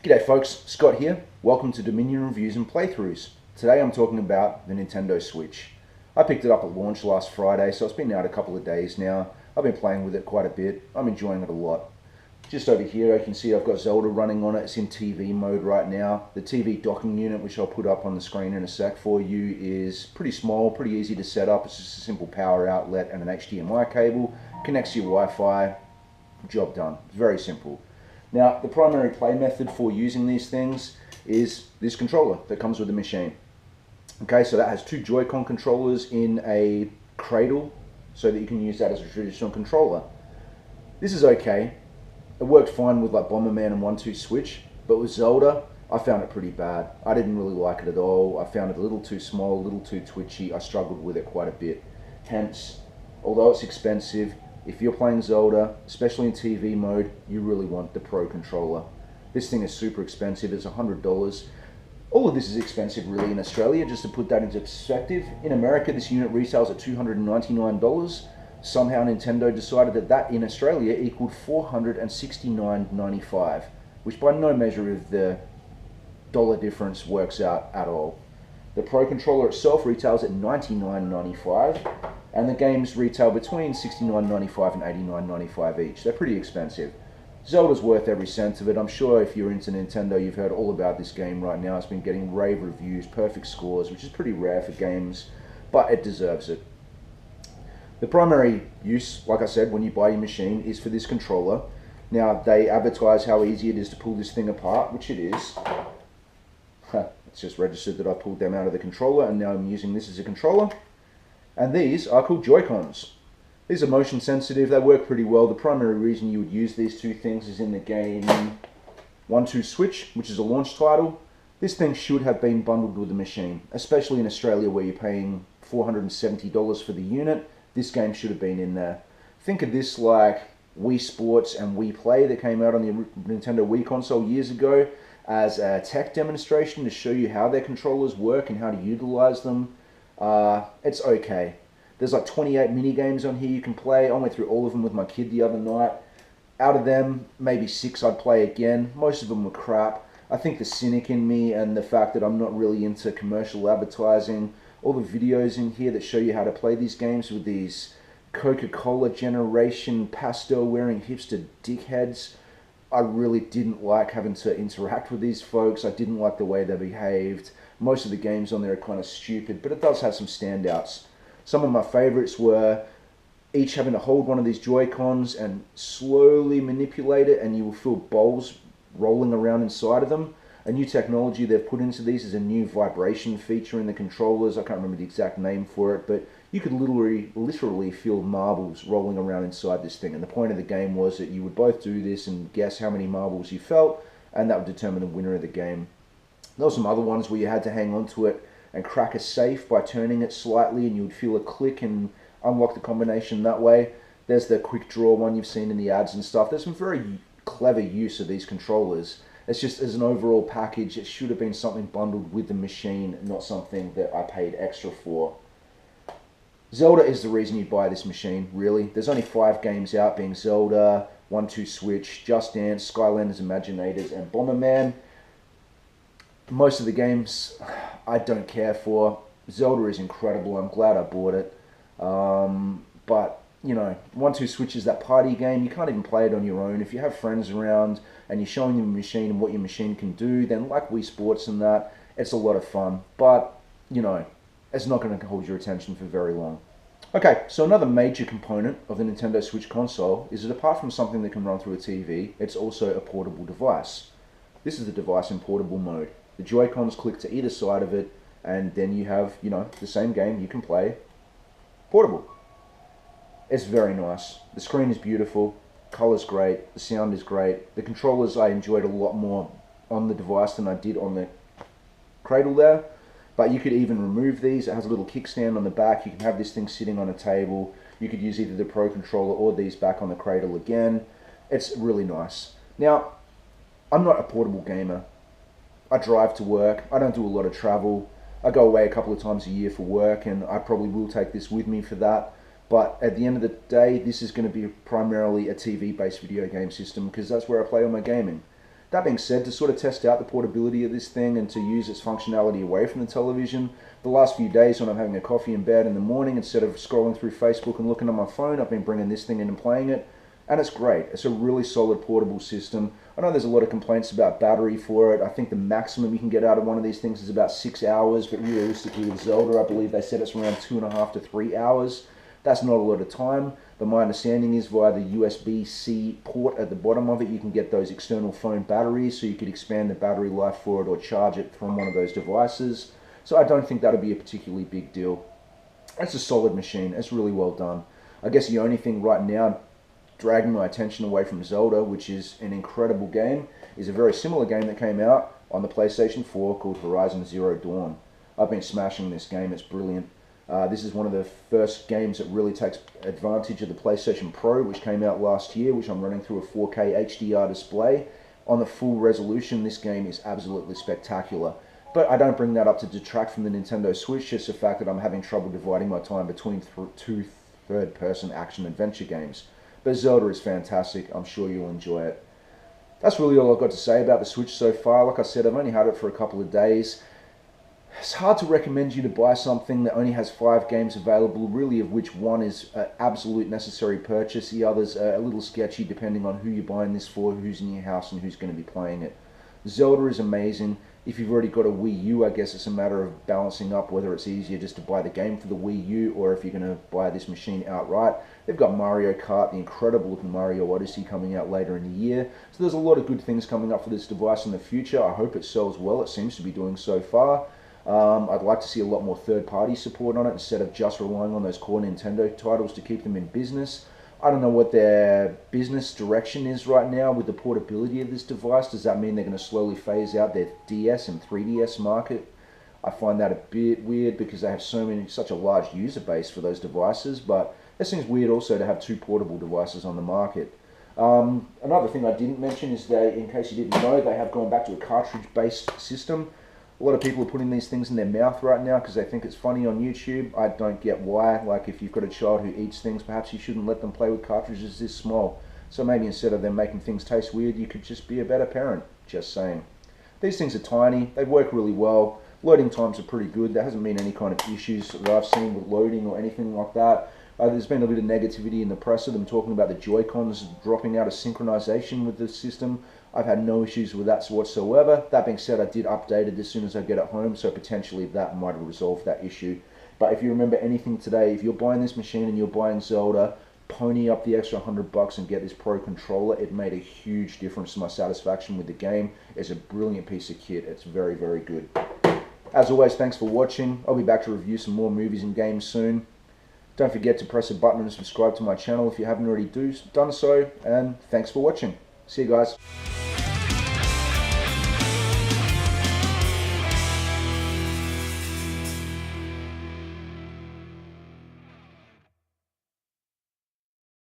G'day folks, Scott here. Welcome to Dominion Reviews and Playthroughs. Today I'm talking about the Nintendo Switch. I picked it up at launch last Friday, so it's been out a couple of days now. I've been playing with it quite a bit. I'm enjoying it a lot. Just over here I can see I've got Zelda running on it. It's in TV mode right now. The TV docking unit, which I'll put up on the screen in a sec for you, is pretty small, pretty easy to set up. It's just a simple power outlet and an HDMI cable. Connects to your Wi-Fi. Job done. It's very simple. Now, the primary play method for using these things is this controller that comes with the machine. Okay, so that has two Joy-Con controllers in a cradle so that you can use that as a traditional controller. This is okay. It worked fine with like Bomberman and 1-2 Switch, but with Zelda, I found it pretty bad. I didn't really like it at all. I found it a little too small, a little too twitchy. I struggled with it quite a bit. Hence, although it's expensive, if you're playing Zelda, especially in TV mode, you really want the Pro Controller. This thing is super expensive. It's $100. All of this is expensive really in Australia, just to put that into perspective. In America, this unit retails at $299. Somehow Nintendo decided that in Australia equaled $469.95, which by no measure of the dollar difference works out at all. The Pro Controller itself retails at $99.95, and the games retail between $69.95 and $89.95 each. They're pretty expensive. Zelda's worth every cent of it. I'm sure if you're into Nintendo, you've heard all about this game right now. It's been getting rave reviews, perfect scores, which is pretty rare for games, but it deserves it. The primary use, like I said, when you buy your machine, is for this controller. Now, they advertise how easy it is to pull this thing apart, which it is. It's just registered that I pulled them out of the controller, and now I'm using this as a controller. And these are called Joy-Cons. These are motion sensitive, they work pretty well. The primary reason you would use these two things is in the game 1-2 Switch, which is a launch title. This thing should have been bundled with the machine, especially in Australia where you're paying $470 for the unit. This game should have been in there. Think of this like Wii Sports and Wii Play that came out on the Nintendo Wii console years ago as a tech demonstration to show you how their controllers work and how to utilize them. It's okay. There's like 28 mini games on here you can play. I went through all of them with my kid the other night. Out of them, maybe 6 I'd play again. Most of them were crap. I think the cynic in me and the fact that I'm not really into commercial advertising, all the videos in here that show you how to play these games with these Coca-Cola generation pastel wearing hipster dickheads, I really didn't like having to interact with these folks. I didn't like the way they behaved. Most of the games on there are kind of stupid, but it does have some standouts. Some of my favorites were each having to hold one of these Joy-Cons and slowly manipulate it, and you will feel balls rolling around inside of them. A new technology they've put into these is a new vibration feature in the controllers. I can't remember the exact name for it, but you could literally feel marbles rolling around inside this thing. And the point of the game was that you would both do this and guess how many marbles you felt, and that would determine the winner of the game. There were some other ones where you had to hang on to it and crack a safe by turning it slightly, and you would feel a click and unlock the combination that way. There's the quick draw one you've seen in the ads and stuff. There's some very clever use of these controllers. It's just as an overall package, it should have been something bundled with the machine, not something that I paid extra for. Zelda is the reason you buy this machine, really. There's only 5 games out, being Zelda, 1-2 Switch, Just Dance, Skylanders Imaginators, and Bomberman. Most of the games I don't care for. Zelda is incredible. I'm glad I bought it. But, you know, 1-2 Switch is that party game. You can't even play it on your own. If you have friends around and you're showing them your machine and what your machine can do, then like Wii Sports and that, it's a lot of fun. But, you know, it's not going to hold your attention for very long. Okay, so another major component of the Nintendo Switch console is that apart from something that can run through a TV, it's also a portable device. This is the device in portable mode. The Joy-Cons click to either side of it, and then you have, you know, the same game you can play portable. It's very nice. The screen is beautiful, color's great, the sound is great. The controllers I enjoyed a lot more on the device than I did on the cradle there. But you could even remove these. It has a little kickstand on the back. You can have this thing sitting on a table. You could use either the Pro Controller or these back on the cradle again. It's really nice. Now, I'm not a portable gamer. I drive to work. I don't do a lot of travel. I go away a couple of times a year for work, and I probably will take this with me for that. But at the end of the day, this is going to be primarily a TV-based video game system because that's where I play all my gaming. That being said, to sort of test out the portability of this thing and to use its functionality away from the television, the last few days when I'm having a coffee in bed in the morning, instead of scrolling through Facebook and looking at my phone, I've been bringing this thing in and playing it. And it's great. It's a really solid portable system. I know there's a lot of complaints about battery for it. I think the maximum you can get out of one of these things is about 6 hours, but realistically with Zelda, I believe they said it's around 2.5 to 3 hours. That's not a lot of time, but my understanding is via the USB-C port at the bottom of it, you can get those external phone batteries, so you could expand the battery life for it or charge it from one of those devices. So I don't think that'll be a particularly big deal. It's a solid machine. It's really well done. I guess the only thing right now dragging my attention away from Zelda, which is an incredible game, is a very similar game that came out on the PlayStation 4 called Horizon Zero Dawn. I've been smashing this game. It's brilliant. This is one of the first games that really takes advantage of the PlayStation Pro, which came out last year, which I'm running through a 4K HDR display. On the full resolution, this game is absolutely spectacular. But I don't bring that up to detract from the Nintendo Switch, just the fact that I'm having trouble dividing my time between two third-person action-adventure games. But Zelda is fantastic. I'm sure you'll enjoy it. That's really all I've got to say about the Switch so far. Like I said, I've only had it for a couple of days. It's hard to recommend you to buy something that only has 5 games available, really, of which one is an absolute necessary purchase. The others are a little sketchy depending on who you're buying this for, who's in your house, and who's going to be playing it. Zelda is amazing. If you've already got a Wii U, I guess it's a matter of balancing up whether it's easier just to buy the game for the Wii U or if you're going to buy this machine outright. They've got Mario Kart, the incredible looking Mario Odyssey coming out later in the year. So there's a lot of good things coming up for this device in the future. I hope it sells well. It seems to be doing so far. I'd like to see a lot more third-party support on it instead of just relying on those core Nintendo titles to keep them in business. I don't know what their business direction is right now with the portability of this device. Does that mean they're going to slowly phase out their DS and 3DS market? I find that a bit weird because they have such a large user base for those devices, but it seems weird also to have 2 portable devices on the market. Another thing I didn't mention is that, in case you didn't know, they have gone back to a cartridge-based system. A lot of people are putting these things in their mouth right now because they think it's funny on YouTube. I don't get why. Like, if you've got a child who eats things, perhaps you shouldn't let them play with cartridges this small. So maybe instead of them making things taste weird, you could just be a better parent. Just saying. These things are tiny. They work really well. Loading times are pretty good. There hasn't been any kind of issues that I've seen with loading or anything like that. There's been a bit of negativity in the press of them talking about the Joy-Cons dropping out of synchronization with the system. I've had no issues with that whatsoever. That being said, I did update it as soon as I get it home, so potentially that might have resolved that issue. But if you remember anything today, if you're buying this machine and you're buying Zelda, pony up the extra $100 and get this Pro controller. It made a huge difference to my satisfaction with the game. It's a brilliant piece of kit. It's very, very good. As always, thanks for watching. I'll be back to review some more movies and games soon. Don't forget to press a button and subscribe to my channel if you haven't already done so. And thanks for watching. See you guys.